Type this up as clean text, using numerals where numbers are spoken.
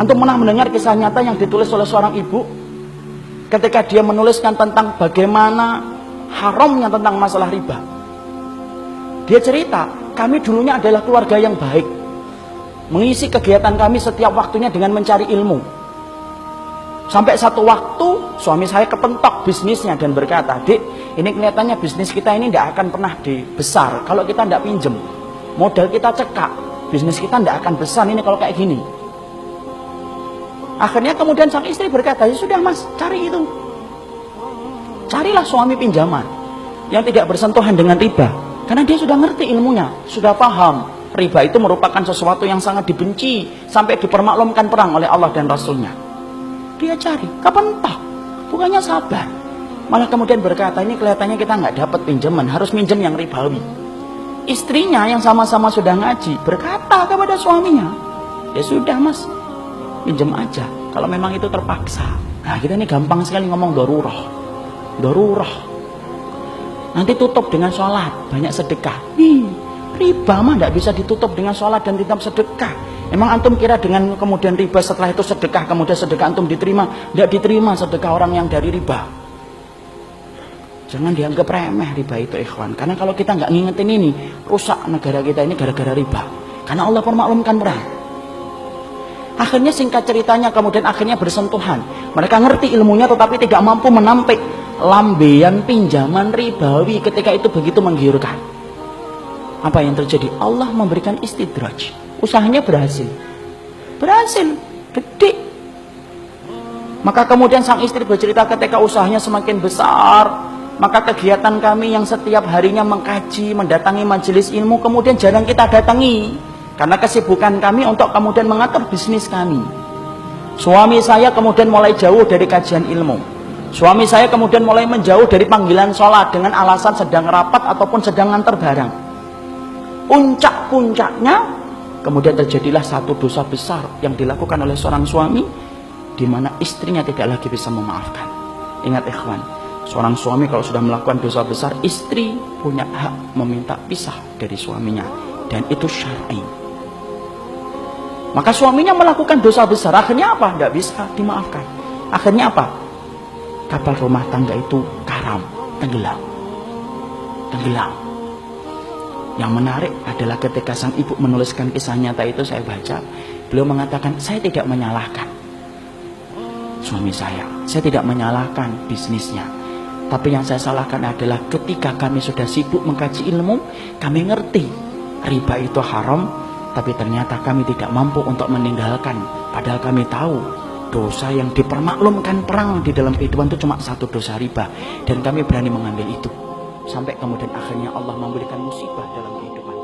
Antum pernah mendengar kisah nyata yang ditulis oleh seorang ibu ketika dia menuliskan tentang bagaimana haramnya tentang masalah riba. Dia cerita, kami dulunya adalah keluarga yang baik, mengisi kegiatan kami setiap waktunya dengan mencari ilmu. Sampai satu waktu suami saya kepentok bisnisnya dan berkata, "Dik, ini kelihatannya bisnis kita ini tidak akan pernah besar kalau kita tidak pinjem. Modal kita cekak, bisnis kita tidak akan besar ini kalau kayak gini." Akhirnya kemudian sang istri berkata, "Ya sudah mas, cari itu. Carilah suami pinjaman yang tidak bersentuhan dengan riba." Karena dia sudah ngerti ilmunya, sudah paham. Riba itu merupakan sesuatu yang sangat dibenci, sampai dipermaklumkan perang oleh Allah dan Rasulnya. Dia cari, kepentok, bukannya sabar. Malah kemudian berkata, ini kelihatannya kita nggak dapat pinjaman, harus minjem yang ribawi. Istrinya yang sama-sama sudah ngaji, berkata kepada suaminya, "Ya sudah mas, pinjam aja, kalau memang itu terpaksa." Nah kita ini gampang sekali ngomong dorurah. Nanti tutup dengan sholat, banyak sedekah. Riba mah tidak bisa ditutup dengan sholat dan tetap sedekah. Emang antum kira dengan kemudian riba setelah itu sedekah, kemudian sedekah antum diterima? Tidak diterima sedekah orang yang dari riba. Jangan dianggap remeh riba itu ikhwan. Karena kalau kita nggak ngingetin ini, rusak negara kita ini gara-gara riba. Karena Allah permaklumkan perang. Akhirnya singkat ceritanya kemudian akhirnya bersentuhan. Mereka ngerti ilmunya tetapi tidak mampu menampik lambean pinjaman ribawi ketika itu begitu menggiurkan. Apa yang terjadi? Allah memberikan istidraj. Usahanya berhasil, gede. Maka kemudian sang istri bercerita ketika usahanya semakin besar, maka kegiatan kami yang setiap harinya mengkaji, mendatangi majelis ilmu, kemudian jarang kita datangi. Karena kesibukan kami untuk kemudian mengatur bisnis kami. Suami saya kemudian mulai jauh dari kajian ilmu. Suami saya kemudian mulai menjauh dari panggilan sholat dengan alasan sedang rapat ataupun sedang nganter barang. Puncak-puncaknya kemudian terjadilah satu dosa besar yang dilakukan oleh seorang suami, di mana istrinya tidak lagi bisa memaafkan. Ingat ikhwan, seorang suami kalau sudah melakukan dosa besar, istri punya hak meminta pisah dari suaminya, dan itu syar'i. Maka suaminya melakukan dosa besar, akhirnya apa? Tidak bisa dimaafkan. Akhirnya apa? Kapal rumah tangga itu karam, tenggelam. Yang menarik adalah ketika sang ibu menuliskan kisah nyata itu, saya baca, beliau mengatakan, "Saya tidak menyalahkan suami saya tidak menyalahkan bisnisnya. Tapi yang saya salahkan adalah ketika kami sudah sibuk mengkaji ilmu, kami ngerti riba itu haram, tapi ternyata kami tidak mampu untuk meninggalkan. Padahal kami tahu dosa yang dipermaklumkan perang di dalam kehidupan itu cuma satu dosa riba, dan kami berani mengambil itu. Sampai kemudian akhirnya Allah memberikan musibah dalam kehidupan."